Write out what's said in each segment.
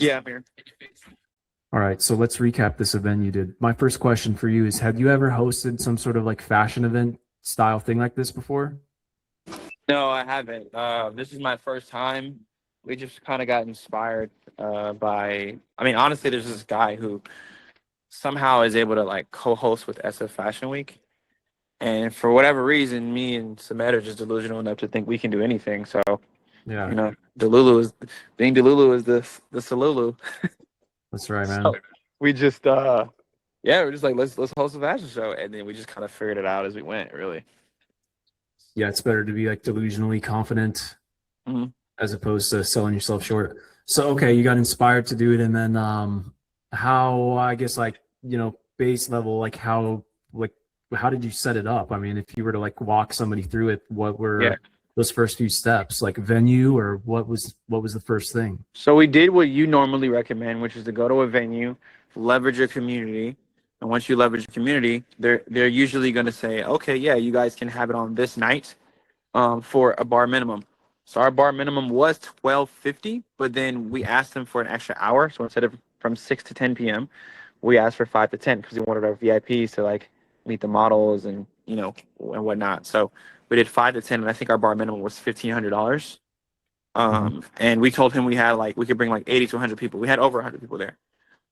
Yeah, I'm here. All right, so let's recap this event you did. My first question for you is, have you ever hosted some sort of like fashion event style thing like this before? No, I haven't. This is my first time. We just kind of got inspired by. I mean, honestly, there's this guy who somehow is able to like co-host with SF Fashion Week, and for whatever reason, me and Samet are just delusional enough to think we can do anything. So Yeah, Delulu is being Delulu is the Salulu. that's right, man. So we just yeah, we're just like let's host a fashion show, and then we just kind of figured it out as we went. Really. Yeah, it's better to be like delusionally confident Mhm. as opposed to selling yourself short. So okay, you got inspired to do it, and then how I guess like base level like how did you set it up? I mean, if you were to like walk somebody through it, what Yeah. were those first few steps? Like venue, or what was the first thing? So we did what you normally recommend, which is to go to a venue, leverage your community, and once you leverage your community, they're usually going to say, okay, yeah, you guys can have it on this night, for a bar minimum. So our bar minimum was 12.50, but then we asked them for an extra hour. So instead of from 6 to 10 p.m., we asked for 5 to 10 because we wanted our VIPs to like meet the models and and whatnot. So we did 5 to 10, and I think our bar minimum was $1,500. Mhm. And we told him we could bring like 80 to 100 people. We had over 100 people there.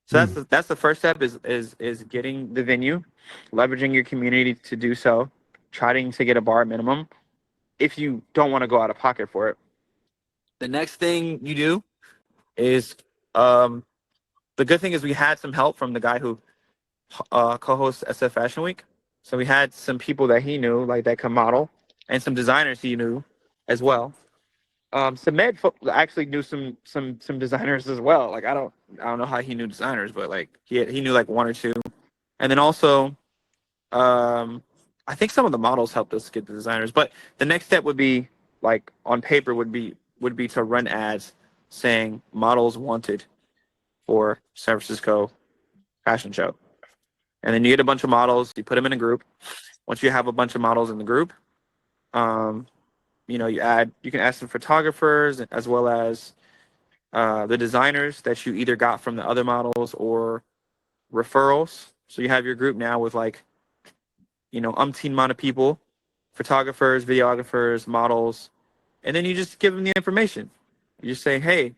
So Mm. that's the first step is getting the venue, leveraging your community to do so, trying to get a bar minimum if you don't want to go out of pocket for it. The next thing you do is um, the good thing is we had some help from the guy who co-hosts SF Fashion Week. So we had some people that he knew, like that can model, and some designers he knew as well. Actually knew some designers as well. Like I don't know how he knew designers, but like he knew like one or two. And then also um I think some of the models helped us get the designers. But the next step would be like on paper would be to run ads saying models wanted for San Francisco fashion show. And then you get a bunch of models, you put them in a group. Once you have a bunch of models in the group, um, you can add some photographers as well as the designers that you either got from the other models or referrals. So you have your group now with like, umpteen amount of people, photographers, videographers, models, and then you just give them the information. You just say, hey,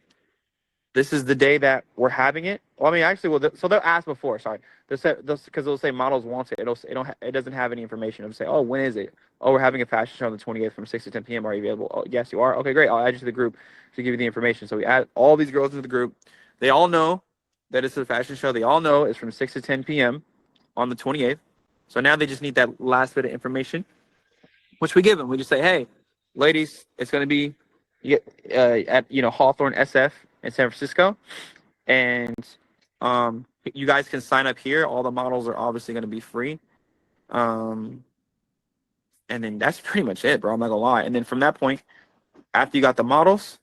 this is the day that we're having it. Well, I mean, actually, so they'll ask before. Sorry, because they'll say models want it. It doesn't have any information. It'll say, oh, when is it? Oh, we're having a fashion show on the 28th from 6 to 10 p.m. Are you available? Oh, yes, you are. Okay, great. I'll add you to the group to give you the information. So we add all these girls into the group. They all know that it's a fashion show. They all know it's from 6 to 10 p.m. on the 28th. So now they just need that last bit of information, which we give them. We just say, hey, ladies, it's going to be at Hawthorne SF in San Francisco, and you guys can sign up here. All the models are obviously going to be free, um, and then that's pretty much it, bro. I'm not gonna lie. And then from that point, after you got the models,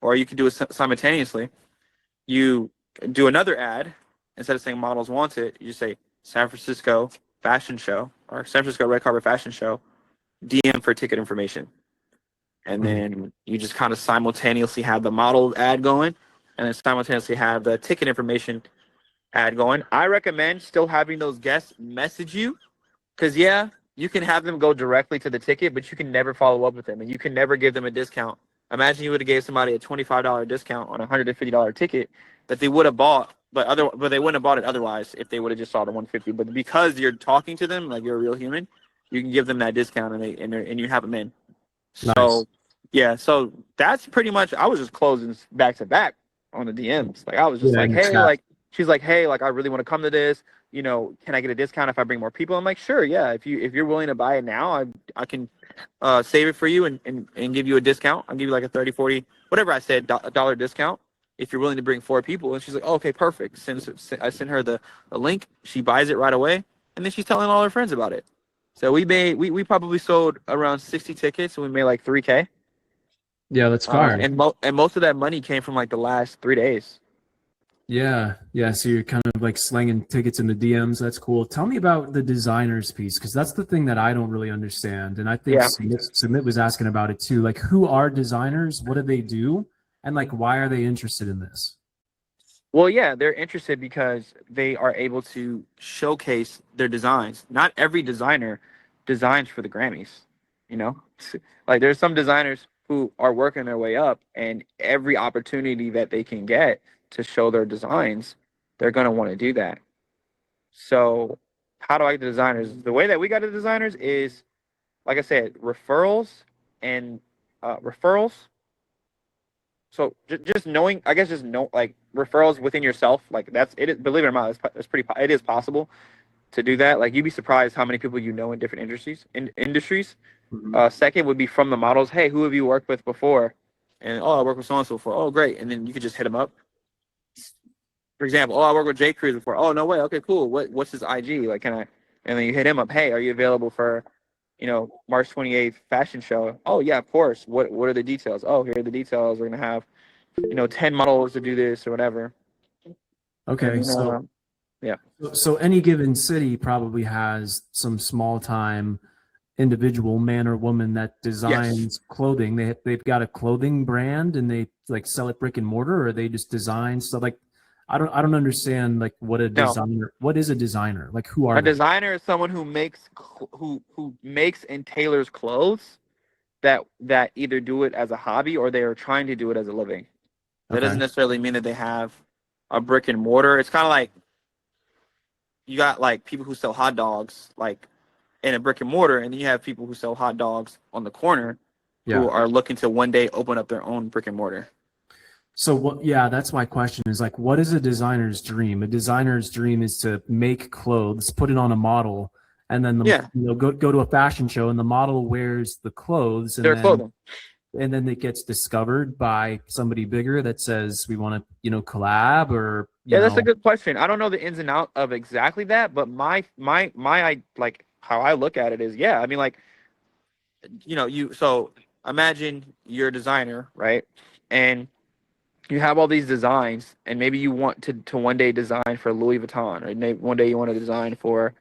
or you can do it simultaneously, you do another ad. Instead of saying models want it, you say San Francisco fashion show or San Francisco red carpet fashion show, DM for ticket information. And Mhm. then you just kind of simultaneously have the model ad going and then simultaneously have the ticket information ad going. I recommend still having those guests message you because, yeah, you can have them go directly to the ticket, but you can never follow up with them and you can never give them a discount. Imagine you would have gave somebody a $25 discount on a $150 ticket that they would have bought, but they wouldn't have bought it otherwise if they would have just saw the 150. But because you're talking to them like you're a real human, you can give them that discount and you have them in. Nice. So yeah, so that's pretty much. I was just closing back to back on the DMs. Like I was just Yeah, like, in your hey, chat. like she's like, hey, like I really want to come to this. Can I get a discount if I bring more people? I'm like, sure, yeah. If you're willing to buy it now, I can save it for you and give you a discount. I'll give you like a 30, 40, whatever I said, dollar discount if you're willing to bring 4 people. And she's like, oh, okay, perfect. I send her the link. She buys it right away, and then she's telling all her friends about it. So we probably sold around 60 tickets and we made like 3K. Yeah, that's fire. And most of that money came from like the last 3 days. Yeah, yeah. So you're kind of like slinging tickets in the DMs. That's cool. Tell me about the designers piece, because that's the thing that I don't really understand. And I think Yeah. Submit was asking about it too. Like, who are designers? What do they do? And like, why are they interested in this? Well, yeah, they're interested because they are able to showcase their designs. Not every designer designs for the Grammys, you know? Like there's some designers who are working their way up and every opportunity that they can get to show their designs, they're going to want to do that. So, how do I get the designers? The way that we got the designers is like I said, referrals and referrals. So just knowing, I guess, just know like referrals within yourself, like that's it. Believe it or not, it's pretty. It is possible to do that. Like you'd be surprised how many people you know in different industries. Mhm. Second would be from the models. Hey, who have you worked with before? And oh, I worked with so and so before. Oh, great. And then you could just hit them up. For example, oh, I worked with Jay Cruz before. Oh, no way. Okay, cool. What's his IG? Like, can I? And then you hit him up. Hey, are you available for, March 28th fashion show? Oh yeah, of course. What are the details? Oh, here are the details. We're gonna have, 10 models to do this or whatever. Okay, And then, so yeah. so any given city probably has some small time individual man or woman that Yes. designs clothing. They've got a clothing brand and they like sell it brick and mortar, or they just design stuff. Like I don't understand like No. what is a designer? Like who are A they? designer is someone who who makes and tailors clothes that either do it as a hobby or they are trying to do it as a living. That Okay. doesn't necessarily mean that they have a brick and mortar. It's kind of like you got like people who sell hot dogs like in a brick and mortar, and then you have people who sell hot dogs on the corner who Yeah. are looking to one day open up their own brick and mortar. So what, yeah, that's my question is like, what is a designer's dream? A designer's dream is to make clothes, put it on a model, and then Yeah, go to a fashion show and the model wears the clothes their clothing. and then it gets discovered by somebody bigger that says we want to, collab or, Yeah, that's a good question. I don't know the ins and out of exactly that, but my like how I look at it is, yeah. I mean, like you so imagine you're a designer, right? And you have all these designs, and maybe you want to one day design for Louis Vuitton, or maybe one day you want to design for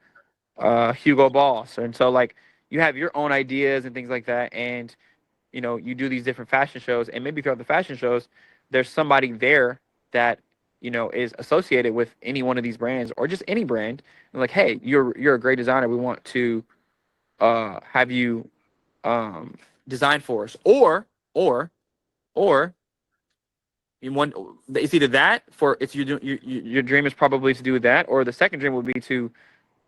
Hugo Boss, and so like you have your own ideas and things like that, and you do these different fashion shows, and maybe throughout the fashion shows, there's somebody there that is associated with any one of these brands or just any brand, and like, hey, you're a great designer. We want to have you design for us, or you want it's either that for if you do your dream is probably to do that, or the second dream would be to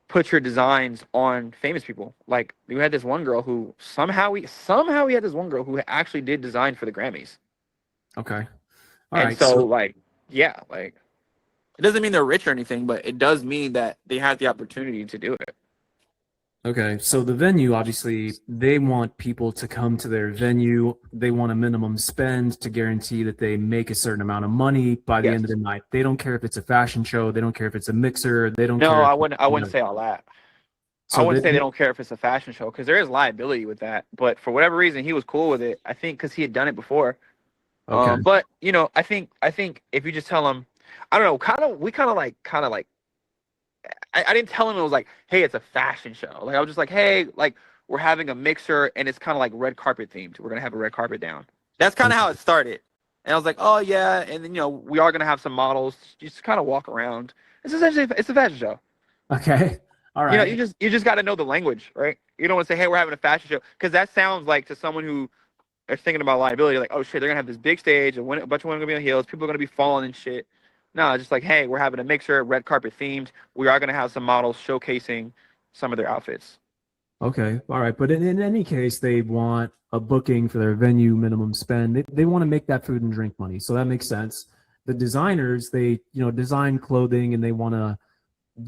put your designs on famous people. Like we had this one girl who somehow we had this one girl who actually did design for the Grammys. Okay. All And right. so So like yeah, like it doesn't mean they're rich or anything, but it does mean that they have the opportunity to do it. okay, so the venue, obviously, they want people to come to their venue. They want a minimum spend to guarantee that they make a certain amount of money by the Yes. end of the night. They don't care if it's a fashion show. They don't care if it's a mixer. They don't No, care if, I wouldn't say all that. I so wouldn't say they don't care if it's a fashion show because there is liability with that. But for whatever reason, he was cool with it. I think because he had done it before. okay, But I think if you just tell him, I don't know, kind of like I didn't tell him it was like, hey, it's a fashion show. Like I was just like, hey, like we're having a mixer and it's kind of like red carpet themed. We're gonna have a red carpet down. That's kind of how it started. And I was like, oh yeah, and then we are gonna have some models just kind of walk around. It's a fashion show. okay, all You right, just got to know the language, right? You don't want to say, hey, we're having a fashion show, because that sounds like to someone who is thinking about liability, like, oh shit, they're gonna have this big stage, and a bunch of women are gonna be on heels, people are gonna be falling and shit. No, just like, hey, we're having a mixer, red carpet themed. We are gonna have some models showcasing some of their outfits. okay, all right. But in any case, they want a booking for their venue minimum spend. They want to make that food and drink money, so that makes sense. The designers, they design clothing and they want to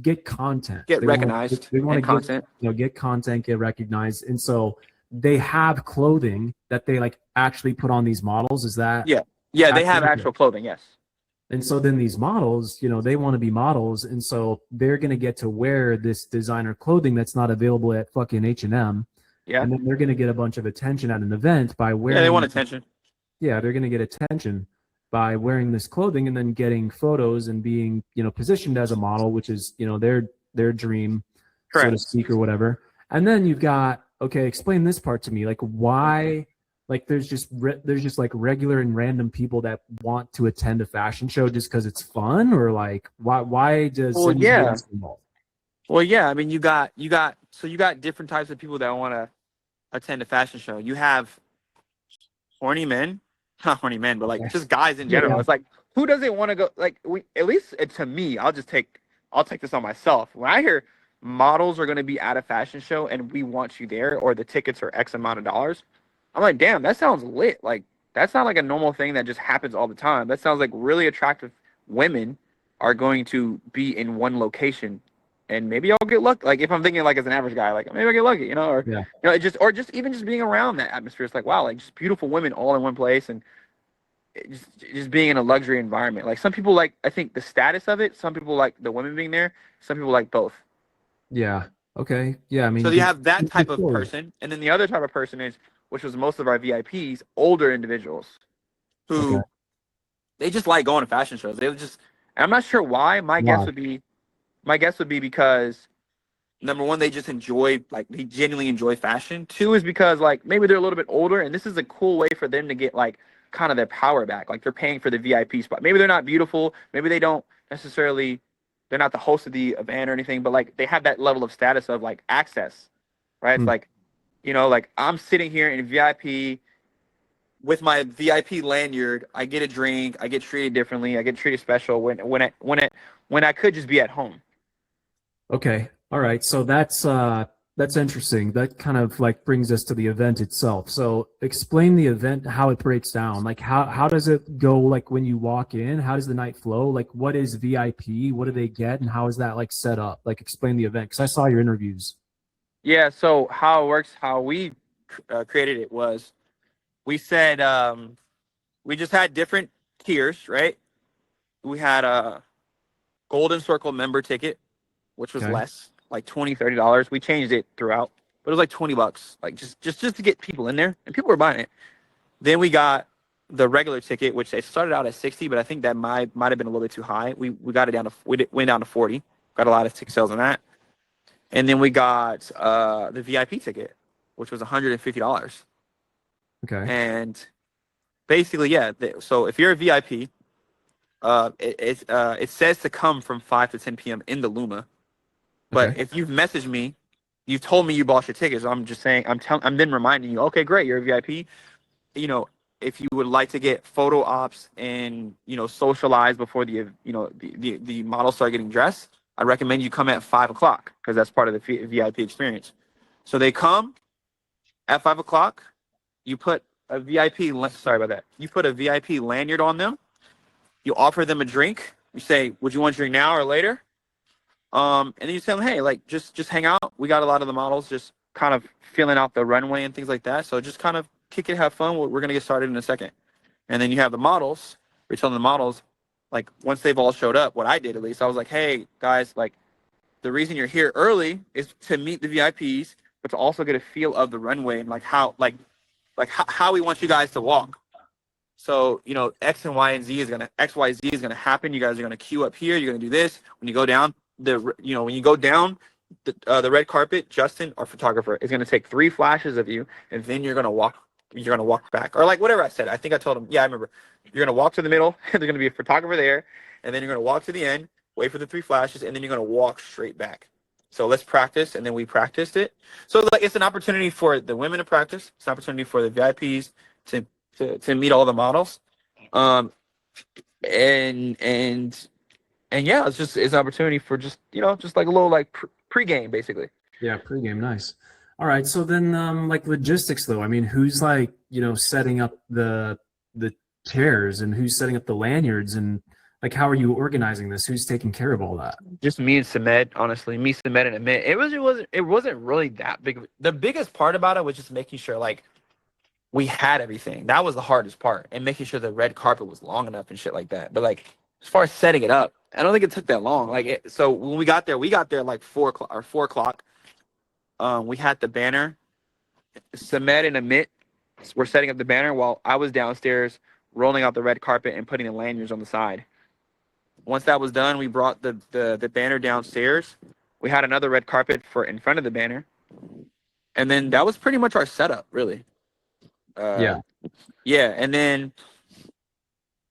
get content. Get They want recognized they want to and get content. get content, get recognized, and so they have clothing that they like actually put on these models. Is that Yeah, yeah, they have accurate? actual clothing. Yes. And so then these models, they want to be models, and so they're gonna get to wear this designer clothing that's not available at fucking H&M, Yeah, and then they're gonna get a bunch of attention at an event by yeah, they want wearing. attention. Yeah, they're gonna get attention by wearing this clothing and then getting photos and being positioned as a model, which is their dream, so to Correct. speak, or whatever. And then you've got, okay, explain this part to me, like why like there's just like regular and random people that want to attend a fashion show just because it's fun, or like why does Well, anybody yeah. else involved? Well, yeah. I mean, you got different types of people that want to attend a fashion show. You have horny men, not horny men, but like just guys in Yeah. general. It's like, who doesn't want to go? Like, we at least to me, I'll take this on myself. When I hear models are going to be at a fashion show and we want you there, or the tickets are X amount of dollars, I'm like, damn, that sounds lit. Like, that's not like a normal thing that just happens all the time. That sounds like really attractive women are going to be in one location. And maybe I'll get lucky. Like, if I'm thinking like as an average guy, like maybe I'll get lucky, or Yeah. just even just being around that atmosphere. It's like, wow, like just beautiful women all in one place, and just being in a luxury environment. Like, some people like, I think, the status of it. Some people like the women being there. Some people like both. Yeah. Okay. Yeah. I So mean, you have that type good of story. person, and then the other type of person is, which was most of our VIPs, older individuals Okay. who they just like going to fashion shows. They would just, and I'm not sure why. Why? My guess would be because, number one, they just enjoy, like, they genuinely enjoy fashion. Two is because, like, maybe they're a little bit older, and this is a cool way for them to get, like, kind of their power back. Like, they're paying for the VIP spot. Maybe they're not beautiful. Maybe they don't necessarily, they're not the host of the event or anything, but like they have that level of status of like access, right? It's Hmm. like, like, I'm sitting here in VIP with my VIP lanyard. I get a drink. I get treated differently. I get treated special when I could just be at home. Okay. All right. So that's interesting. That kind of like brings us to the event itself. So explain the event, how it breaks down. Like how does it go, like when you walk in? How does the night flow? Like what is VIP? What do they get? And how is that like set up? Like explain the event, because I saw your interviews. Yeah. So how it works, how we created it was, we said, we just had different tiers, right? We had a golden circle member ticket, which was Okay. less, like $20-$30. We changed it throughout, but it was like $20, like just to get people in there, and people were buying it. Then we got the regular ticket, which they started out at 60, but I think that might have been a little bit too high. We got it down to went down to 40. Got a lot of ticket sales on that. And then we got the VIP ticket, which was $150. Okay. And basically, yeah. So if you're a VIP, it says to come from 5 to 10 p.m. in the Luma. But Okay. if you've messaged me, you've told me you bought your tickets. So I'm just saying, I'm then reminding you, okay, great, you're a VIP. You know, if you would like to get photo ops and, socialize before the models start getting dressed, I recommend you come at 5 o'clock, because that's part of the VIP experience. So they come at 5 o'clock. You put a sorry about that. You put a VIP lanyard on them. You offer them a drink. You say, would you want your drink now or later? And then you tell them, hey, like, just hang out. We got a lot of the models just kind of feeling out the runway and things like that. So just kind of kick it, have fun. We're gonna get started in a second. And then you have the models. You're telling the models, like, once they've all showed up, what I did at least, I was like, hey guys, like, the reason you're here early is to meet the VIPs, but to also get a feel of the runway and like how we want you guys to walk. So, X and Y and Z is gonna X, Y, Z is gonna happen. You guys are gonna queue up here. You're gonna do this. When you go down the red carpet, Justin, our photographer, is gonna take 3 flashes of you, and then you're gonna walk. You're gonna walk back, or like whatever I said. I think I told him. Yeah, I remember. You're gonna walk to the middle. There's gonna be a photographer there, and then you're gonna walk to the end, wait for the 3 flashes, and then you're gonna walk straight back. So let's practice, and then we practiced it. So like, it's an opportunity for the women to practice. It's an opportunity for the VIPs to meet all the models, um, and yeah, it's an opportunity for just just like a little like pregame basically. Yeah, pregame, nice. All right, so then like logistics though. I mean, who's like, setting up the chairs, and who's setting up the lanyards, and like how are you organizing this? Who's taking care of all that? Just me and Samed, honestly, me, Samed, and Amit. It wasn't really that big. The biggest part about it was just making sure like we had everything. That was the hardest part, and making sure the red carpet was long enough and shit like that. But like, as far as setting it up, I don't think it took that long. So when we got there like 4 o'clock or 4 o'clock. We had the banner. Samed and Amit were setting up the banner while I was downstairs rolling out the red carpet and putting the lanyards on the side. Once that was done, we brought the banner downstairs. We had another red carpet for in front of the banner, and then that was pretty much our setup, really. Uh, Yeah. yeah, and then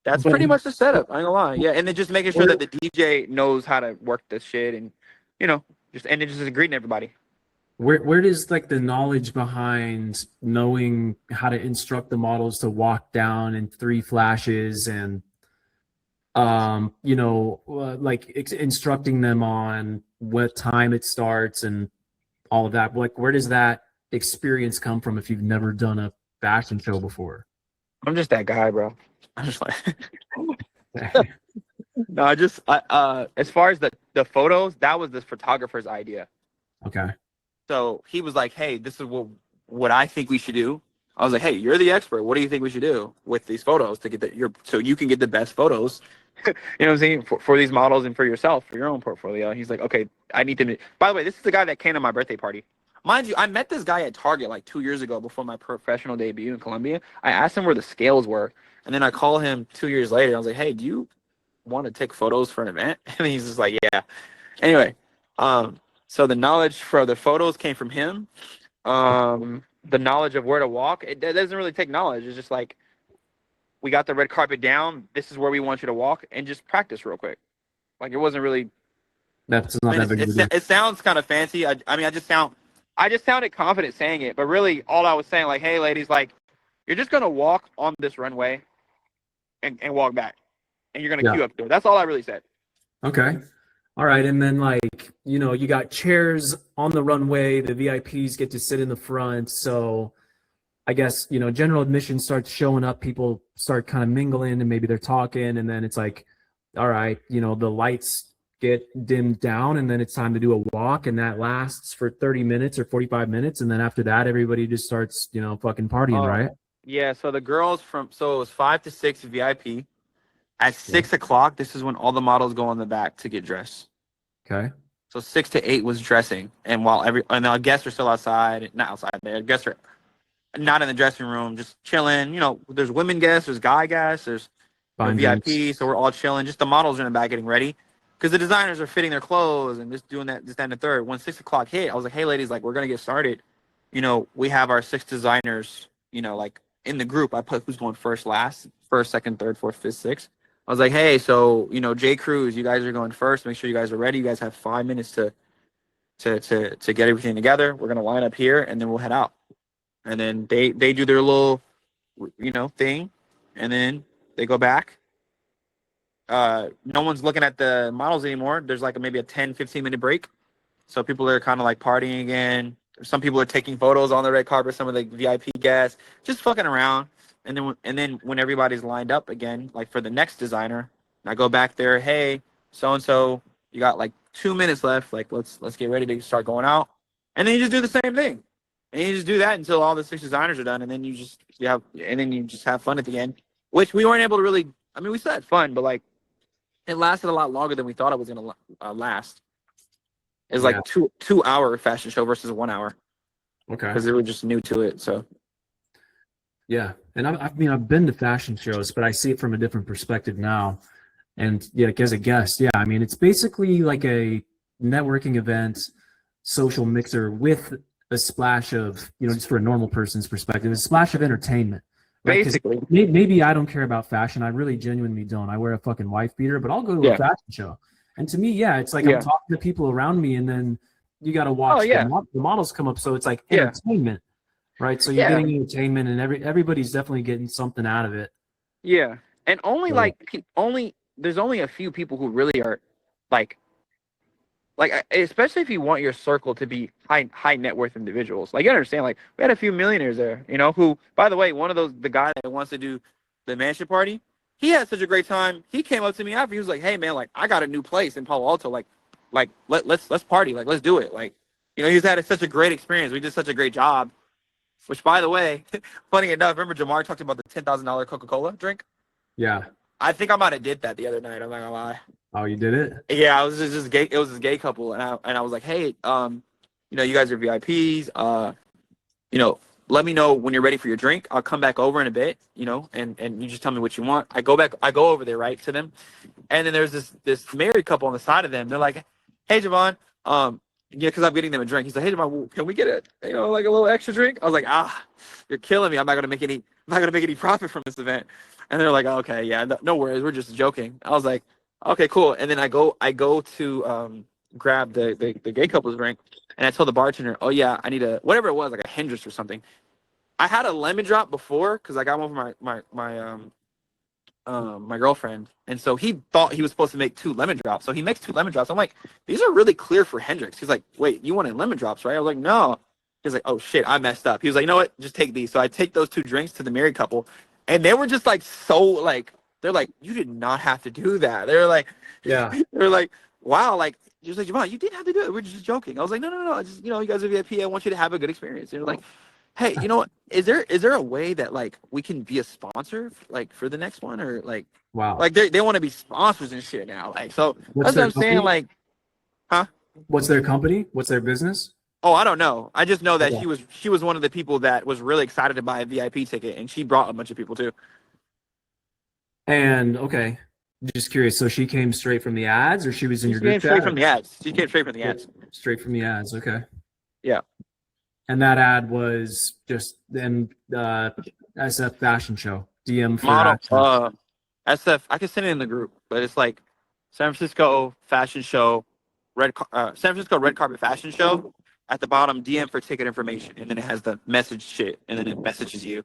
that's But pretty much the setup. I ain't gonna lie. Yeah, and then just making sure where that the DJ knows how to work this shit, and you know, just and then just greeting everybody. where does like the knowledge behind knowing how to instruct the models to walk down in 3 flashes and like instructing them on what time it starts and all of that, like where does that experience come from if you've never done a fashion show before? I'm just that guy, bro. I'm just like, no, as far as the photos, that was the photographer's idea. Okay. So he was like, "Hey, this is what I think we should do." I was like, "Hey, you're the expert. What do you think we should do with these photos to get so you can get the best photos?" You know what I'm saying, for these models and for yourself, for your own portfolio. He's like, "Okay, I need to." By the way, this is the guy that came to my birthday party. Mind you, I met this guy at Target like 2 years ago before my professional debut in Colombia. I asked him where the scales were, and then I call him 2 years later. I was like, "Hey, do you want to take photos for an event?" And he's just like, "Yeah." Anyway, so the knowledge for the photos came from him. The knowledge of where to walk, it doesn't really take knowledge. It's just like, we got the red carpet down. This is where we want you to walk, and just practice real quick. Like, it wasn't really. That's I not mean, that big of a deal. it sounds kind of fancy. I mean, I just sounded confident saying it, but really, all I was saying, like, hey, ladies, like, you're just gonna walk on this runway and walk back, and you're gonna Yeah. queue up to it. That's all I really said. Okay. All right. And then, like, you got chairs on the runway. The VIPs get to sit in the front. So I guess, general admission starts showing up. People start kind of mingling and maybe they're talking. And then it's like, all right, the lights get dimmed down and then it's time to do a walk. And that lasts for 30 minutes or 45 minutes. And then after that, everybody just starts, fucking partying, right? Yeah. So the girls so it was 5 to 6 VIP. At Yeah. 6 o'clock, this is when all the models go in the back to get dressed. Okay. So 6 to 8 was dressing, and while our guests are still outside, not outside, their guests are not in the dressing room, just chilling. There's women guests, there's guy guests, there's Buying drinks. VIP, so we're all chilling. Just the models are in the back getting ready, because the designers are fitting their clothes and just doing that, and the third. When 6 o'clock hit, I was like, "Hey, ladies, like, we're gonna get started. We have our 6 designers. Like, in the group, I put who's going first, last, first, second, third, fourth, fifth, sixth. I was like, hey, so J Cruz, you guys are going first. Make sure you guys are ready. You guys have 5 minutes to get everything together. We're gonna line up here, and then we'll head out. And then they do their little thing, and then they go back. No one's looking at the models anymore. There's like maybe a 10-15 minute break, so people are kind of like partying again. Some people are taking photos on the red carpet. Some of the VIP guests just fucking around. And then when everybody's lined up again, like for the next designer, I go back there. Hey, so and so, you got like 2 minutes left. Like, let's get ready to start going out. And then you just do the same thing, and you just do that until all the 6 designers are done. And then you just have fun at the end, which we weren't able to really. I mean, we still had fun, but like, it lasted a lot longer than we thought it was gonna last. It's Yeah. like 2 hour fashion show versus 1 hour, Okay. because they were just new to it. So Yeah. And I've been to fashion shows, but I see it from a different perspective now. And yeah, like as a guest, yeah, I mean, it's basically like a networking event, social mixer with a splash of, just for a normal person's perspective, a splash of entertainment. Right? 'Cause basically, maybe I don't care about fashion. I really genuinely don't. I wear a fucking wife beater, but I'll go to a yeah, fashion show. And to me, yeah, it's like I'm yeah. talking to people around me, and then you got to Oh watch yeah, the models come up. So it's like yeah, entertainment, right? So you're yeah, getting entertainment, and everybody's definitely getting something out of it. yeah. And only So, like there's only a few people who really are like especially if you want your circle to be high net worth individuals. Like, you understand, like, we had a few millionaires there, who, by the way, one of those, the guy that wants to do the mansion party, he had such a great time. He came up to me after. He was like, hey man, like, I got a new place in Palo Alto. Like let's party. Like, let's do it. Like, he's had such a great experience. We did such a great job. Which, by the way, funny enough, remember Jamar talked about the $10,000 Coca-Cola drink? yeah. I think I might have did that the other night. I'm not gonna lie. Oh, you did it? Yeah, I was just gay. It was this gay couple, and I was like, hey, you guys are VIPs. Let me know when you're ready for your drink. I'll come back over in a bit. And you just tell me what you want. I go over there, right, to them, and then there's this married couple on the side of them. They're like, hey, Javon, yeah, because I'm getting them a drink. He's like, hey, can we get like a little extra drink? I was like, you're killing me. I'm not gonna make any profit from this event. And they're like, okay, yeah, no worries. We're just joking. I was like, okay, cool. And then I go to grab the gay couple's drink, and I told the bartender, oh yeah, I need whatever it was, like a Hendrix or something. I had a lemon drop before because I got one for my girlfriend, and so he thought he was supposed to make 2 lemon drops. So he makes 2 lemon drops. I'm like, these are really clear for Hendrix. He's like, wait, you wanted lemon drops, right? I was like, no. He's like, oh shit, I messed up. He was like, you know what? Just take these. So I take those 2 drinks to the married couple, and they were just like they're like, you did not have to do that. They're like, Yeah. they're like, wow, like just like Javon, you didn't have to do it. We're just joking. I was like, no. I just you guys are VIP. I want you to have a good experience. And they're like, hey, you know what? Is there a way that like we can be a sponsor like for the next one, or like Wow. like they want to be sponsors and shit now, like, so What's that's what their I'm saying, company? like, huh? What's their company? What's their business? Oh, I don't know. I just know that Yeah. she was one of the people that was really excited to buy a VIP ticket, and she brought a bunch of people too. And okay, just curious. So she came straight from the ads, or she was in She your came group straight chat? from the ads. She came straight from the ads. Straight from the ads. Okay. Yeah. And that ad was just then SF fashion show. DM for Model. action. SF. I can send it in the group, but it's like San Francisco fashion show, San Francisco red carpet fashion show. At the bottom, DM for ticket information, and then it has the message shit, and then it messages you.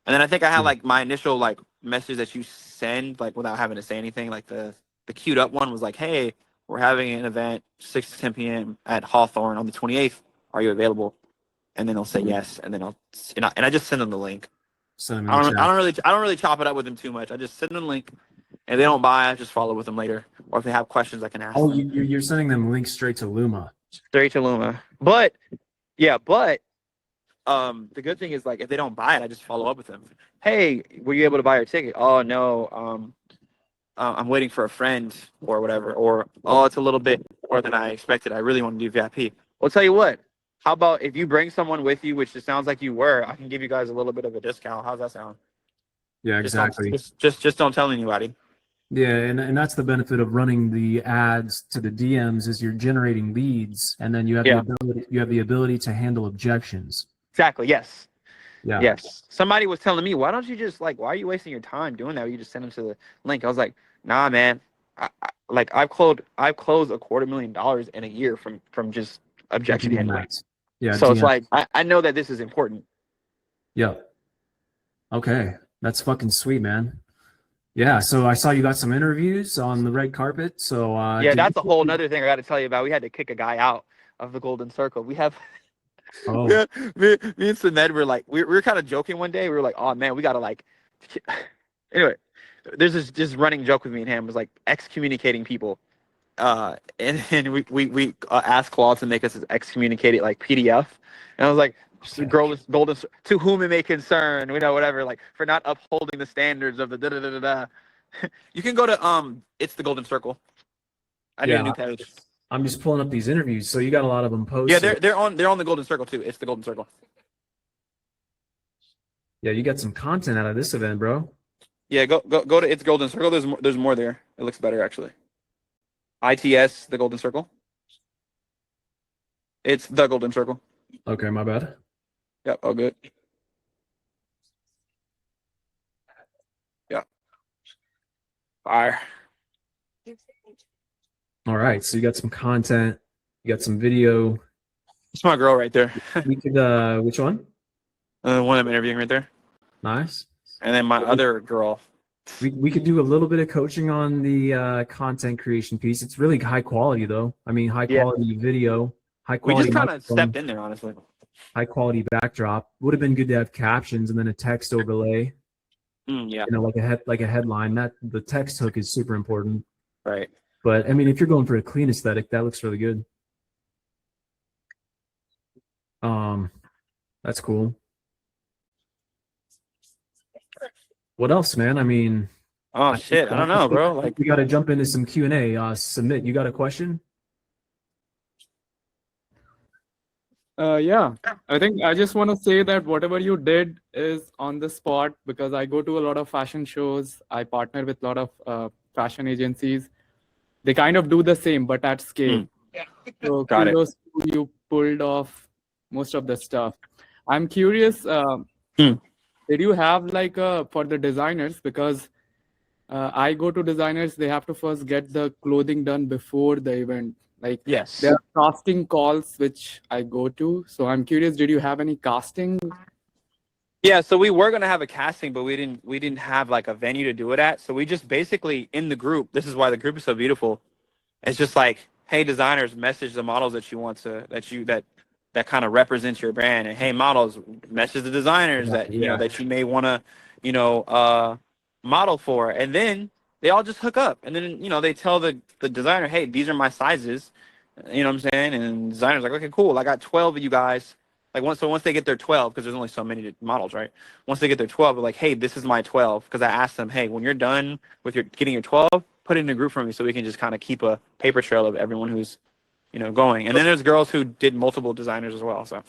And then I think I had like my initial like message that you send like without having to say anything. Like the queued up one was like, hey, we're having an event 6 to 10 p.m. at Hawthorne on the 28th. Are you available? And then they'll say yes, and then I just send them the link. Send them in I the don't, chat. I don't really chop it up with them too much. I just send them the link, and if they don't buy, I just follow with them later. Or if they have questions, I can ask Oh, them. you're sending them links straight to Luma. Straight to Luma. But the good thing is like if they don't buy it, I just follow up with them. Hey, were you able to buy your ticket? Oh no, I'm waiting for a friend or whatever. Or oh, it's a little bit more than I expected. I really want to do VIP. Well, tell you what. How about if you bring someone with you, which it sounds like you were, I can give you guys a little bit of a discount. How's that sound? Yeah, exactly. Just don't tell anybody. Yeah, and that's the benefit of running the ads to the DMs is you're generating leads, and then you have the ability to handle objections. Exactly. Yes. Yeah. Yes. Somebody was telling me, why don't you just like, why are you wasting your time doing that? You just send them to the link. I was like, nah, man. I've closed $250,000 in a year from just objection handling. Yeah. So it's like I know that this is important. Yeah. Okay, that's fucking sweet, man. Yeah. So I saw you got some interviews on the red carpet. So yeah, that's a whole nother thing I got to tell you about. We had to kick a guy out of the Golden Circle. We have. Oh. Yeah, me and Samed were like, we were kind of joking one day. We were like, oh man, we gotta like. Anyway, there's this running joke with me and him. It was like excommunicating people, and we asked Claude to make us excommunicated like PDF, and I was like, golden to whom it may concern, whatever, like for not upholding the standards of the da da da da da. You can go to it's the Golden Circle. I need a new page. I'm just pulling up these interviews, so you got a lot of them posted. Yeah, they're on the Golden Circle too. It's the Golden Circle. Yeah, you got some content out of this event, bro. Yeah, go to It's Golden Circle. There's more there. It looks better actually. ITS, the Golden Circle. It's the Golden Circle. Okay, my bad. Yep, all good. Yeah. Fire. All right, so you got some content, you got some video. It's my girl right there. We could, which one? One I'm interviewing right there. Nice. And then my other girl. We could do a little bit of coaching on the content creation piece. It's really high quality though. I mean, high quality video, high quality. We just kind of stepped in there, honestly. High quality backdrop. Would have been good to have captions and then a text overlay. Yeah. You know, like a headline. That the text hook is super important. Right. But I mean, if you're going for a clean aesthetic, that looks really good. That's cool. What else, man? I mean, oh shit, I don't know, bro. Like we got to jump into some Q&A. Submit. You got a question? Yeah, I think I just want to say that whatever you did is on the spot because I go to a lot of fashion shows. I partner with a lot of fashion agencies. They kind of do the same, but at scale. So Got it. kudos to you, pulled off most of the stuff. I'm curious, Hmm. did you have like for the designers, because I go to designers, they have to first get the clothing done before the event. Like Yes. there are casting calls which I go to. So I'm curious, did you have any casting? Yeah, so we were gonna have a casting, but we didn't have like a venue to do it at. So we just basically in the group. This is why the group is so beautiful. It's just like, hey, designers, message the models that you want to that kind of represents your brand, and hey, models, message the designers that Yeah. that you may want to model for, and then they all just hook up, and then they tell the designer, hey, these are my sizes, what I'm saying, and the designer's like, okay, cool, I got 12 of you guys. Like once they get their 12, because there's only so many models, right? Once they get their 12, they're like, hey, this is my 12, because I asked them, hey, when you're done with your getting your 12, put it in a group for me so we can just kind of keep a paper trail of everyone who's going. And then there's girls who did multiple designers as well. So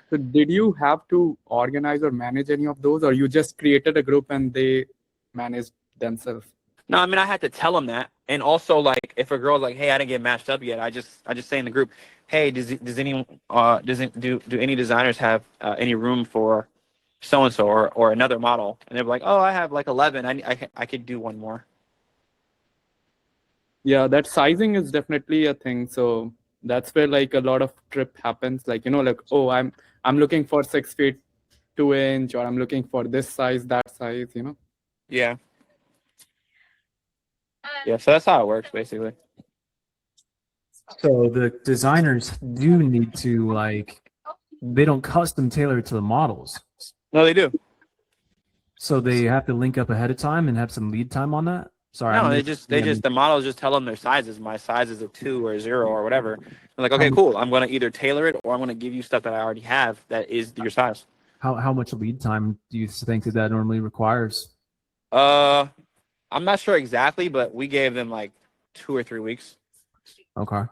So did you have to organize or manage any of those, or you just created a group and they managed themselves? no, I mean I had to tell them that, and also like if a girl's like, hey, I didn't get matched up yet, I just say in the group, hey, does any do any designers have any room for so and so or another model? And they're like, oh, I have like 11. I could do one more. Yeah, that sizing is definitely a thing. So that's where like a lot of trip happens. Like, like, oh, I'm looking for 6 feet 2 inch, or I'm looking for this size, that size, Yeah. Yeah. So that's how it works basically. So the designers do need to they don't custom tailor it to the models. No, they do. So they have to link up ahead of time and have some lead time on that. Sorry, No, the models just tell them their sizes. My size is a 2 or a 0 or whatever. They're like, okay, cool. I'm gonna either tailor it or I'm gonna give you stuff that I already have that is your size. how much lead time do you think that normally requires? I'm not sure exactly, but we gave them like 2 or 3 weeks. Okay.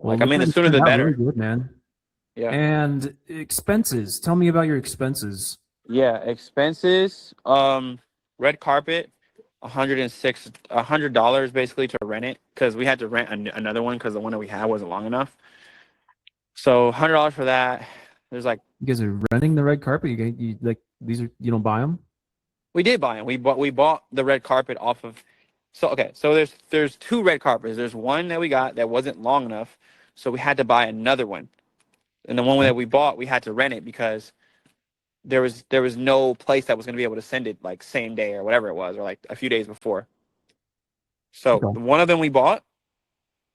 Like, I mean, the sooner the better. Really good, man. Yeah. And expenses. Tell me about your expenses. Yeah, expenses. Red carpet, $100 basically to rent it, because we had to rent another one because the one that we had wasn't long enough. So $100 for that. There's like, You guys are renting the red carpet. You like these are you don't buy them? we did buy them. We bought the red carpet off of. So okay, so there's 2 red carpets. There's one that we got that wasn't long enough, so we had to buy another one. And the one that we bought, we had to rent it because there was no place that was going to be able to send it like same day or whatever it was, or like a few days before. So one of them we bought,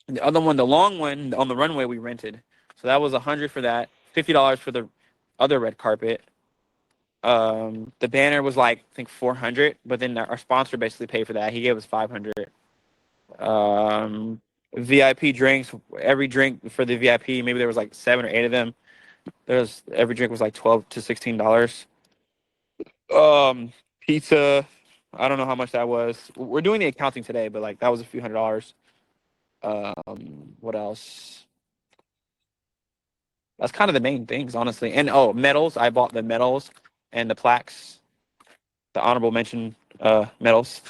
and the other one, the long one on the runway, we rented. So that was $100 for that, $50 for the other red carpet. The banner was like I think $400, but then our sponsor basically paid for that. He gave us $500. VIP drinks, every drink for the VIP, maybe there was like 7 or 8 of them. Every drink was like $12 to $16. Pizza, I don't know how much that was. We're doing the accounting today, but like that was a few $100s. What else? That's kind of the main things, honestly. And medals. I bought the medals and the plaques, the honorable mention medals.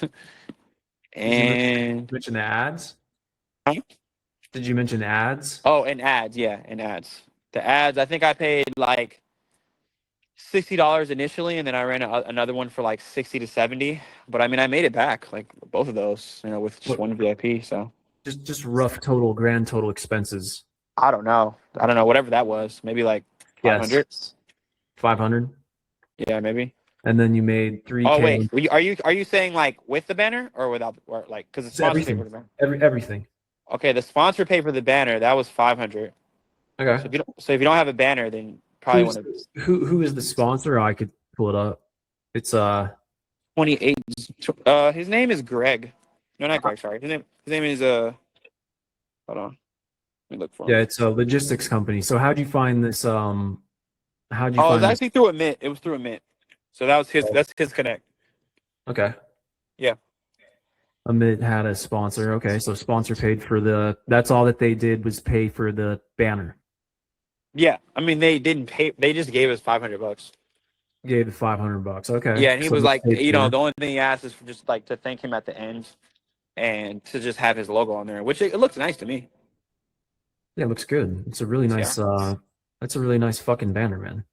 And Did you mention the ads? Huh? Did you mention ads? Oh, and ads, yeah, and ads. The ads, I think I paid like $60 initially, and then I ran another one for like 60 to 70. But I mean, I made it back, like both of those, with just one VIP. So just rough grand total expenses. I don't know, whatever that was, maybe like 500. 500. Yeah, maybe. And then you made 3K. Oh wait, are you saying like with the banner or without, or like because the sponsor paid for the banner? Everything. Okay, the sponsor paid for the banner. That was 500. Okay. So if you don't have a banner, then probably want to. Who is the sponsor? I could pull it up. It's 28. His name is Greg. No, not Greg. Sorry. His name is hold on. Let me look for him. Yeah, it's a logistics company. So how'd you find this? How'd you Oh, it find was this? actually through a Mint. It was through a Mint. So that's his connect. Okay. Yeah. Amit had a sponsor. Okay, so sponsor paid for that's all that they did was pay for the banner. Yeah, I mean they didn't pay. They just gave us $500. Gave the $500. Okay. Yeah, and he So was they like, paid for it. the only thing he asked is for just like to thank him at the end, and to just have his logo on there, which it looks nice to me. Yeah, it looks good. It's a really nice that's a really nice fucking banner, man.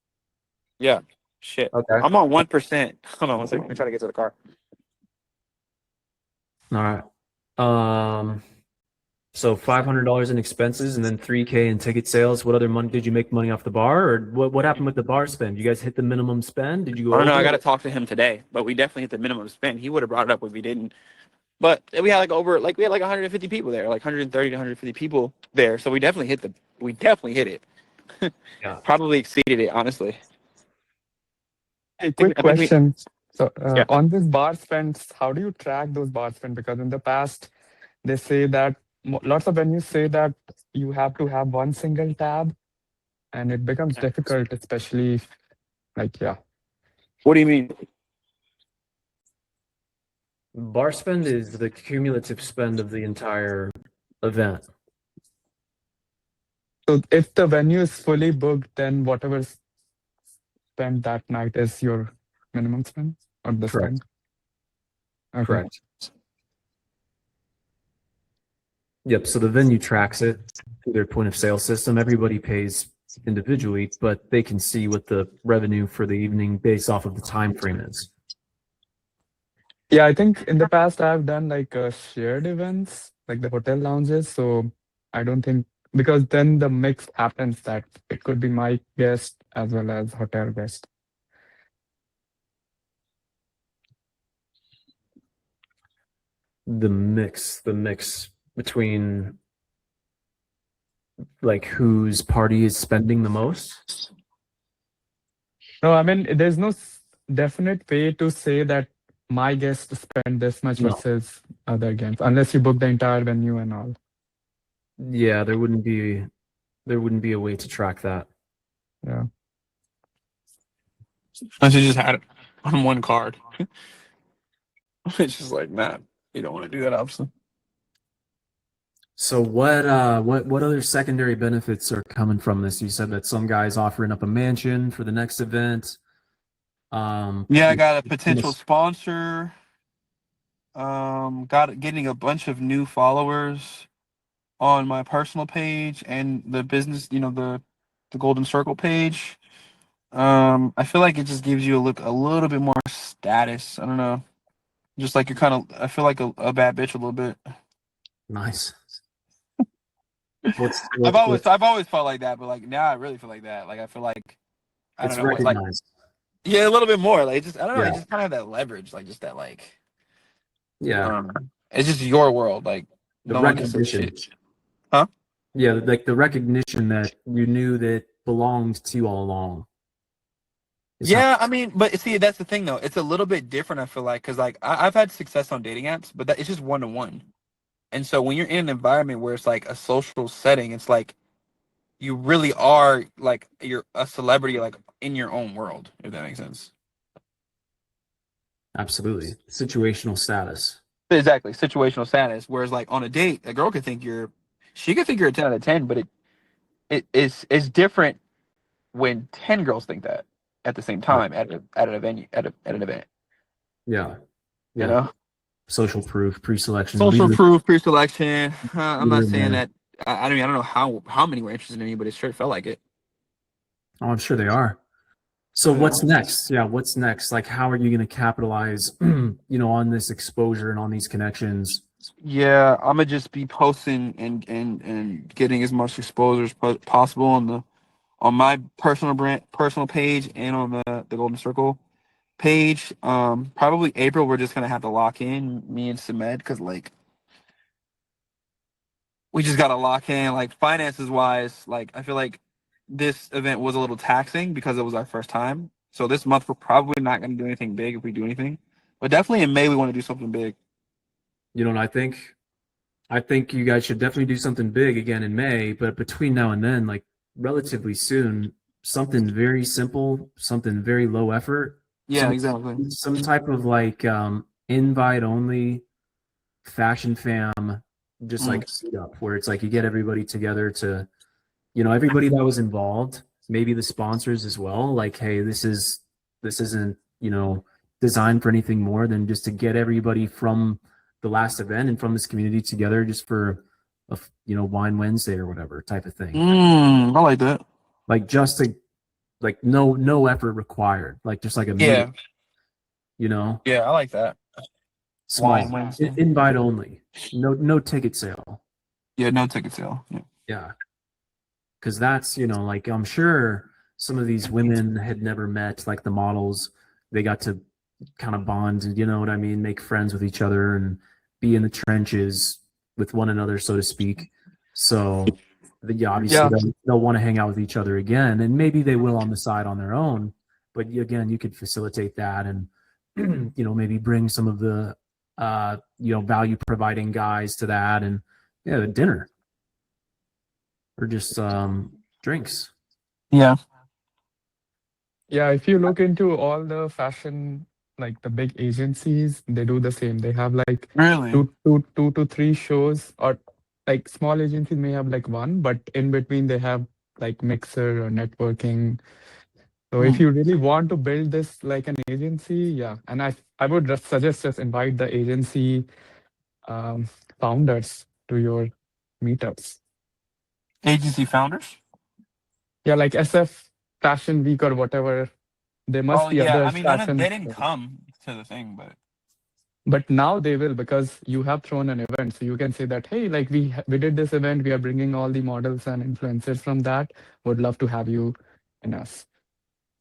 Yeah. Shit. Okay. I'm on 1%. Hold on one second. Let me try to get to the car. All right. So $500 in expenses and then $3K in ticket sales. What other money did you make money off the bar, or what happened with the bar spend? You guys hit the minimum spend? Did you go I don't know. over? I got to talk to him today, but we definitely hit the minimum spend. He would have brought it up if we didn't. But we had like 150 people there, like 130 to 150 people there. So we definitely hit it. Yeah. Probably exceeded it, honestly. A quick I think we, question. So yeah. on this bar spends, how do you track those bar spend? Because in the past, they say that lots of venues say that you have to have one single tab, and it becomes difficult, especially like yeah. What do you mean? Bar spend is the cumulative spend of the entire event. So if the venue is fully booked, then whatever spent that night is your minimum spend or the Correct. spend. Okay. Correct. Yep. So the venue tracks it through their point of sale system. Everybody pays individually, but they can see what the revenue for the evening based off of the time frame is. Yeah, I think in the past I've done like shared events, like the hotel lounges. So I don't think because then the mix happens that it could be my guest as well as hotel guest. The mix between like whose party is spending the most. No, I mean there's no definite way to say that my guest spend this much No. versus other games, unless you book the entire venue and all. Yeah, there wouldn't be a way to track that. Yeah. Unless you just had it on one card. It's just like, man, you don't want to do that, obviously. So what other secondary benefits are coming from this? You said that some guy's offering up a mansion for the next event. Yeah, I got a potential sponsor. Getting a bunch of new followers on my personal page and the business, the Golden Circle page. I feel like it just gives you a little bit more status. I don't know. Just like I feel like a bad bitch a little bit. Nice. I've always felt like that, but like now I really feel like that. Like I feel like I it's don't know what, like recognized. yeah, a little bit more. Like just I don't know. Yeah. You just kind of have that leverage, like just that like Yeah. it's just your world. Like The no one can say recognition. shit. Huh? Yeah, like the recognition that you knew that belonged to you all along. Yeah, I mean, but see, that's the thing though. It's a little bit different. I feel like because like I've had success on dating apps, but it's just one to one. And so when you're in an environment where it's like a social setting, it's like you really are like you're a celebrity, like in your own world, if that makes sense. Absolutely. Situational status. Exactly, situational status. Whereas like on a date, a girl could think she could think you're a 10 out of 10, but it's different when 10 girls think that at the same time at an venue at an event. Yeah. You know, Social proof, pre-selection. social proof, pre-selection. I'm not saying there. that. I don't know how many were interested in me, but it sure felt like it. Oh, I'm sure they are. So what's next? Yeah, what's next? Like, how are you going to capitalize, on this exposure and on these connections? Yeah, I'm gonna just be posting and getting as much exposure as possible on my personal page and on the Golden Circle page. Probably April we're just gonna have to lock in me and Samed because like we just gotta lock in like finances wise. Like I feel like this event was a little taxing because it was our first time. So this month we're probably not gonna do anything big if we do anything, but definitely in May we want to do something big. And I think you guys should definitely do something big again in May, but between now and then, like relatively soon, something very simple, something very low effort. Yeah, exactly. Some type of like invite only fashion fam, just like meetup where it's like you get everybody together to, everybody that was involved, maybe the sponsors as well. Like, hey, this isn't, designed for anything more than just to get everybody from the last event and from this community together just for Wine Wednesday or whatever type of thing. I like that. Like just to like no effort required. Like just like a Yeah. meeting, you know, Yeah, I like that. small, Wine Wednesday. invite only, no ticket sale. Yeah, no ticket sale. Yeah. Yeah, because that's like I'm sure some of these women had never met like the models. They got to kind of bond, you know what I mean, make friends with each other and be in the trenches with one another, so to speak. So obviously Yeah, they'll want to hang out with each other again, and maybe they will on the side on their own. But again, you could facilitate that, and maybe bring some of the value providing guys to that, and dinner or just drinks. Yeah. yeah. If you look into all the fashion, like the big agencies, they do the same. They have like Really? two to three shows, or like small agencies may have like one, but in between they have like mixer or networking. So if you really want to build this like an agency, yeah, and I would just suggest just invite the agency um, founders to your meetups. Agency founders? Yeah, like SF Fashion Week or whatever. There must Oh be yeah. other I mean, they fashion, didn't come to the thing, but but now they will because you have thrown an event. So you can say that, hey, like we did this event, we are bringing all the models and influencers from that. Would love to have you in us.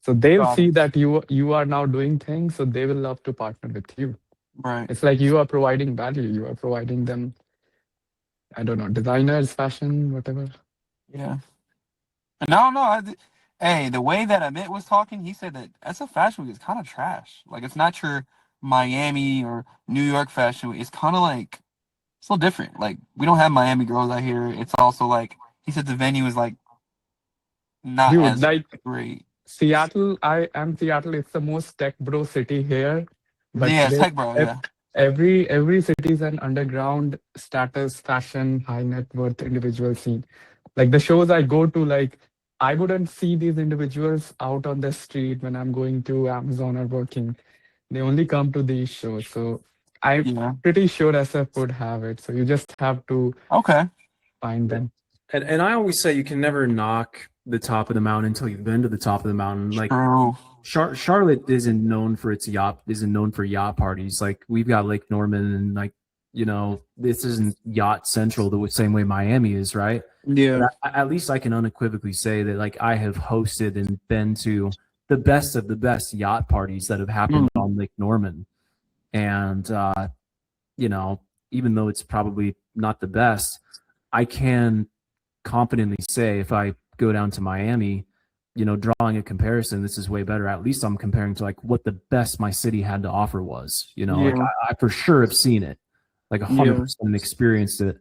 So they'll got it. see that you are now doing things, so they will love to partner with you. Right. It's like you are providing value. You are providing them, I don't know, designers, fashion, whatever. Yeah. No, no. Hey, the way that Amit was talking, he said that SF Fashion Week is kind of trash. Like, it's not your Miami or New York Fashion Week. It's kind of like it's a little different. Like, we don't have Miami girls out here. It's also like he said the venue is like not Dude, as like great. Seattle, I am Seattle. It's the most tech bro city here, but Yeah, it's there, tech, bro. Yeah. every city is an underground status, fashion, high net worth individual scene. Like the shows I go to, like I wouldn't see these individuals out on the street when I'm going to Amazon or working. They only come to these shows. So I'm Yeah. pretty sure SF would have it. So you just have to Okay. find them. And I always say you can never knock the top of the mountain until you've been to the top of the mountain. Like True. Charlotte isn't known for yacht parties. Like we've got Lake Norman, and like this isn't yacht central the same way Miami is, right? Yeah. But at least I can unequivocally say that like I have hosted and been to the best of the best yacht parties that have happened on Lake Norman, and even though it's probably not the best, I can confidently say if I go down to Miami, drawing a comparison, this is way better. At least I'm comparing to like what the best my city had to offer was. Like Yeah. I for sure have seen it, like Yeah. 100% experienced it,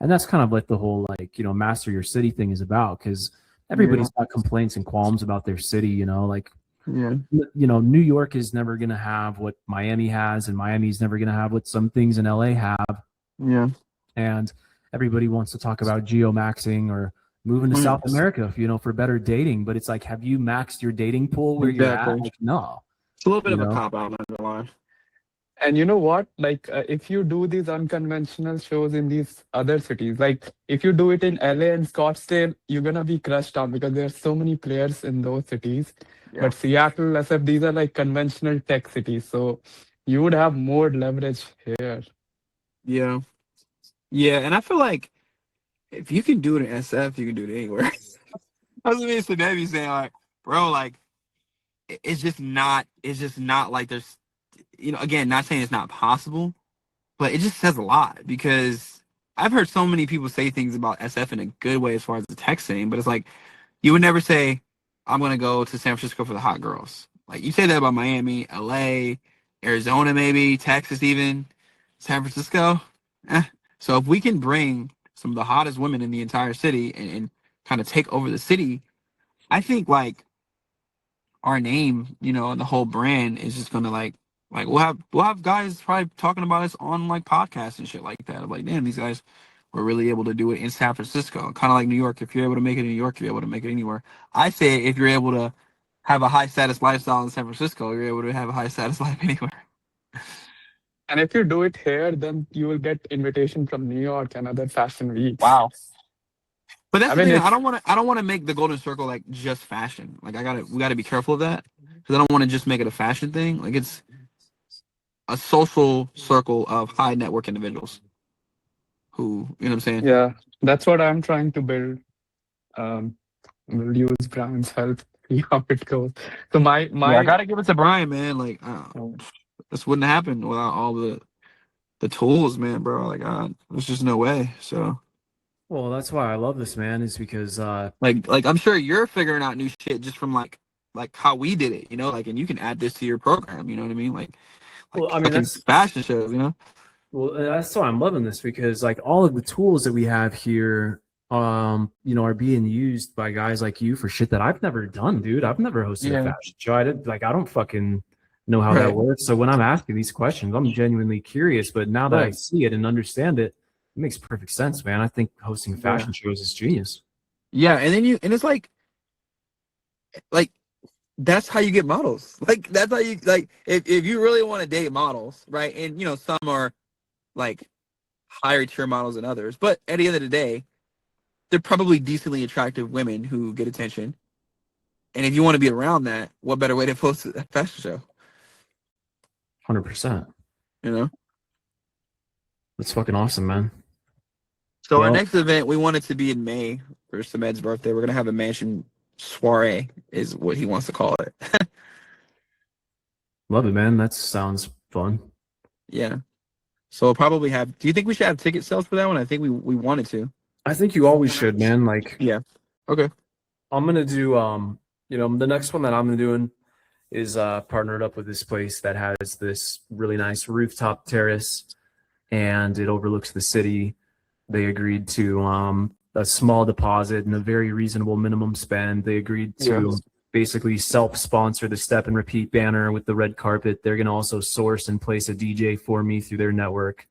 and that's kind of like the whole like master your city thing is about, because everybody's got complaints and qualms about their city. Like Yeah. New York is never gonna have what Miami has, and Miami's never gonna have what some things in LA have, Yeah. and everybody wants to talk about geomaxing or moving to South America, for better dating. But it's like, have you maxed your dating pool where you're at? Like, no. It's a little bit of a cop out, not gonna lie. And you know what? Like, if you do these unconventional shows in these other cities, like if you do it in LA and Scottsdale, you're gonna be crushed out because there are so many players in those cities. Yeah. But Seattle, SF, these are like conventional tech cities, so you would have more leverage here. Yeah. Yeah, and I feel like if you can do it in SF, you can do it anywhere. I was listening to Debbie saying like, bro, like it's just not like there's again, not saying it's not possible, but it just says a lot because I've heard so many people say things about SF in a good way as far as the tech scene, but it's like you would never say, I'm gonna go to San Francisco for the hot girls. Like you say that about Miami, LA, Arizona, maybe, Texas even, San Francisco. So if we can bring some of the hottest women in the entire city and kind of take over the city, I think like our name, and the whole brand is just gonna like we'll have guys probably talking about us on like podcasts and shit like that. I'm like, damn, these guys were really able to do it in San Francisco. Kind of like New York. If you're able to make it in New York, you're able to make it anywhere. I say if you're able to have a high status lifestyle in San Francisco, you're able to have a high status life anywhere. And if you do it here, then you will get invitation from New York and other fashion weeks. Wow. But that's I the mean, thing. it's I don't want to make the Golden Circle like just fashion. Like we gotta be careful of that because I don't want to just make it a fashion thing. Like it's a social circle of high network individuals who, you know what I'm saying? yeah, that's what I'm trying to build. Um, we'll use Brian's help, see how it goes. So Yeah, I my gotta give it to Brian, man. Like this wouldn't happen without all the tools, man, bro. Like there's just no way. So Well, that's why I love this, man, is because like I'm sure you're figuring out new shit just from like how we did it, you know, like and you can add this to your program, you know what I mean? well, I mean Fucking that's fashion shows, you know? that's why I'm loving this because like all of the tools that we have here you know are being used by guys like you for shit that I've never done, dude. I've never hosted a Yeah. fashion show. I don't fucking know how that Right. works. So when I'm asking these questions, I'm genuinely curious, but now that I Right. see it and understand it, it makes perfect sense, man. I think hosting fashion shows is genius. Yeah, and then and it's like that's how you get models. Like that's how you like if you really want to date models, right? And you know, some are like higher tier models than others, but at the end of the day, they're probably decently attractive women who get attention. And if you want to be around that, what better way to post a fashion show? 100%. You know? That's fucking awesome, man. So our Well, next event, we want it to be in May for Samed's birthday. We're gonna have a mansion soiree, is what he wants to call it. love it, man. That sounds fun. Yeah. So we'll probably have. Do you think we should have ticket sales for that one? I think we wanted to. I think you always should, man. Like Yeah. Okay. I'm gonna do you know, the next one that I'm doing is partnered up with this place that has this really nice rooftop terrace and it overlooks the city. They agreed to a small deposit and a very reasonable minimum spend. They agreed to basically self-sponsor the Step and Repeat banner with the red carpet. They're gonna also source and place a DJ for me through their network.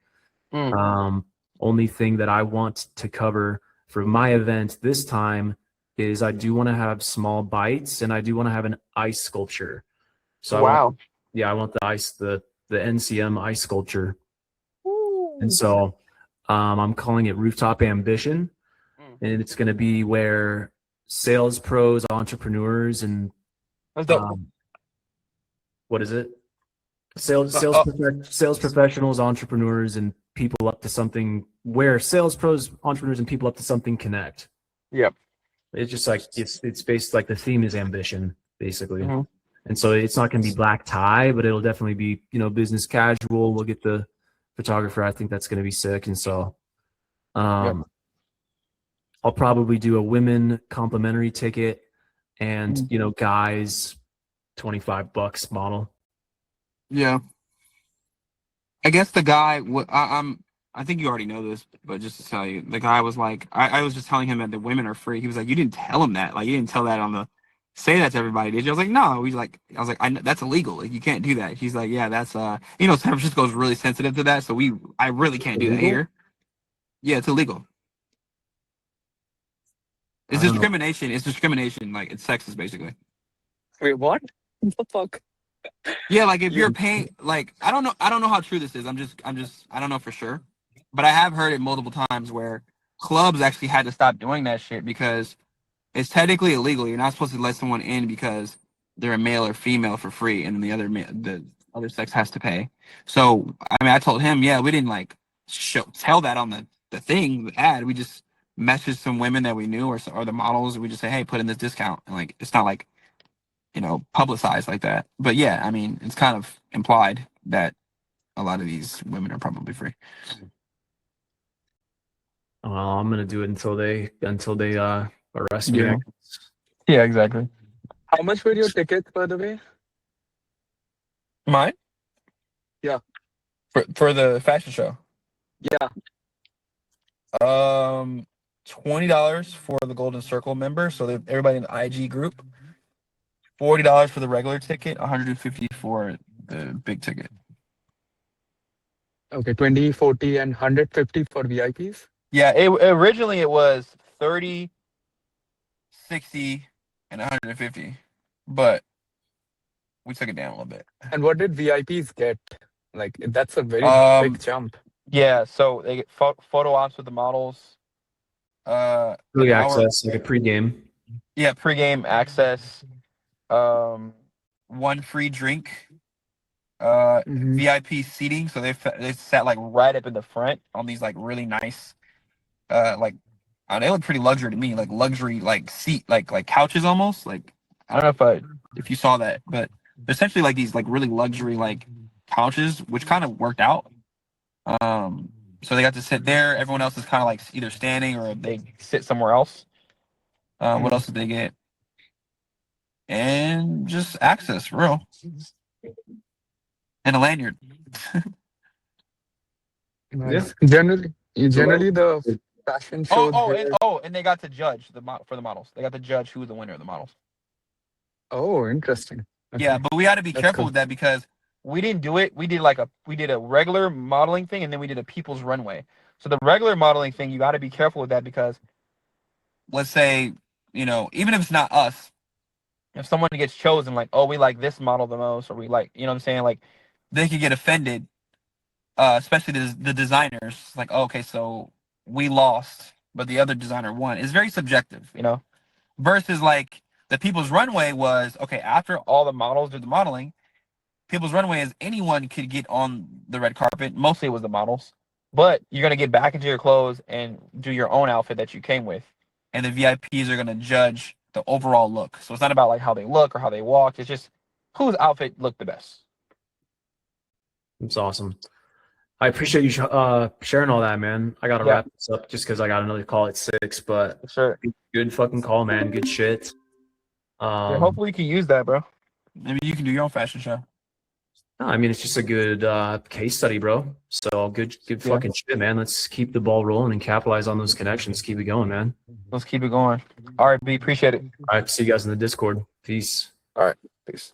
Only thing that I want to cover for my event this time is I do want to have small bites and I do want to have an ice sculpture. So I want the NCM ice sculpture. And so I'm calling it Rooftop Ambition. And it's going to be where sales pros, entrepreneurs, and what is it? Sales professionals, entrepreneurs, and people up to something where sales pros, entrepreneurs, and people up to something connect. Yep. It's just like it's based like the theme is ambition, basically. And so it's not going to be black tie, but it'll definitely be, you know, business casual. We'll get the photographer. I think that's going to be sick. And so I'll probably do a women complimentary ticket and, you know, guys, $25 model. Yeah. I guess the guy. I think you already know this, but just to tell you, the guy was like, I was just telling him that the women are free. He was like, you didn't tell him that. Like, you didn't tell that say that to everybody, did you? I was like, no. I was like, that's illegal. Like, you can't do that. He's like, yeah, that's you know, San Francisco is really sensitive to that, so I really can't do that here. Yeah, it's illegal. It's discrimination. It's discrimination. Like, it's sexist, basically. wait, what the fuck? Yeah, like if you're paying, like I don't know how true this is. I don't know for sure, but I have heard it multiple times where clubs actually had to stop doing that shit because it's technically illegal. You're not supposed to let someone in because they're a male or female for free, and then the other sex has to pay. So I mean, I told him, yeah, we didn't like tell that on the thing, the ad. We just messaged some women that we knew or the models. And we just say, hey, put in this discount, and like it's not like, you know, publicized like that. But yeah, I mean, it's kind of implied that a lot of these women are probably free. Well, I'm gonna do it until they arrest me. Yeah. Yeah, exactly. How much were your tickets, by the way? Mine? Yeah. For the fashion show. Yeah. $20 for the Golden Circle member, so everybody in the IG group. $40 for the regular ticket, $150 for the big ticket. Okay, 20, 40, and 150 for VIPs. Yeah, originally it was 30, 60, and 150, but we took it down a little bit. And what did VIPs get? Like that's a very Um, big jump. yeah. So they get photo ops with the models. An Early hour. access, like a pregame. Yeah, pregame access. Um, one free drink. Hmm. VIP seating. So they sat like right up in the front on these like really nice like they look pretty luxury to me, like luxury like seat like couches almost. Like I don't know if you saw that, but they're essentially like these like really luxury like couches, which kind of worked out. So they got to sit there. Everyone else is kind of like either standing or they sit somewhere else. What else did they get? And just access, for real, and a lanyard. Nice. Yeah. Generally the fashion shows here. And they got to judge for the models. They got to judge who was the winner of the models. Oh, interesting. Yeah, Okay, but we had to be that's careful cool. with that because we didn't do it. We did a regular modeling thing and then we did a people's runway. So the regular modeling thing, you got to be careful with that because let's say, even if it's not us, if someone gets chosen, like, oh, we like this model the most, or we like, you know what I'm saying? Like, they could get offended, especially the designers. Like, oh, okay, so we lost, but the other designer won. It's very subjective. Versus like the People's Runway was, okay, after all the models did the modeling, People's Runway is anyone could get on the red carpet. Mostly it was the models. But you're going to get back into your clothes and do your own outfit that you came with. And the VIPs are going to judge the overall look. So it's not about like how they look or how they walk. It's just whose outfit looked the best. It's awesome. I appreciate you sharing all that, man. I gotta Yeah. wrap this up just because I got another call at 6. But Sure. good fucking call, man. Good shit. Yeah, hopefully you can use that, bro. Maybe you can do your own fashion show. No, I mean, it's just a good case study, bro. So good fucking shit, man. Let's keep the ball rolling and capitalize on those connections. Keep it going, man. Let's keep it going. All right, B, appreciate it. All right, see you guys in the Discord. Peace. All right, peace.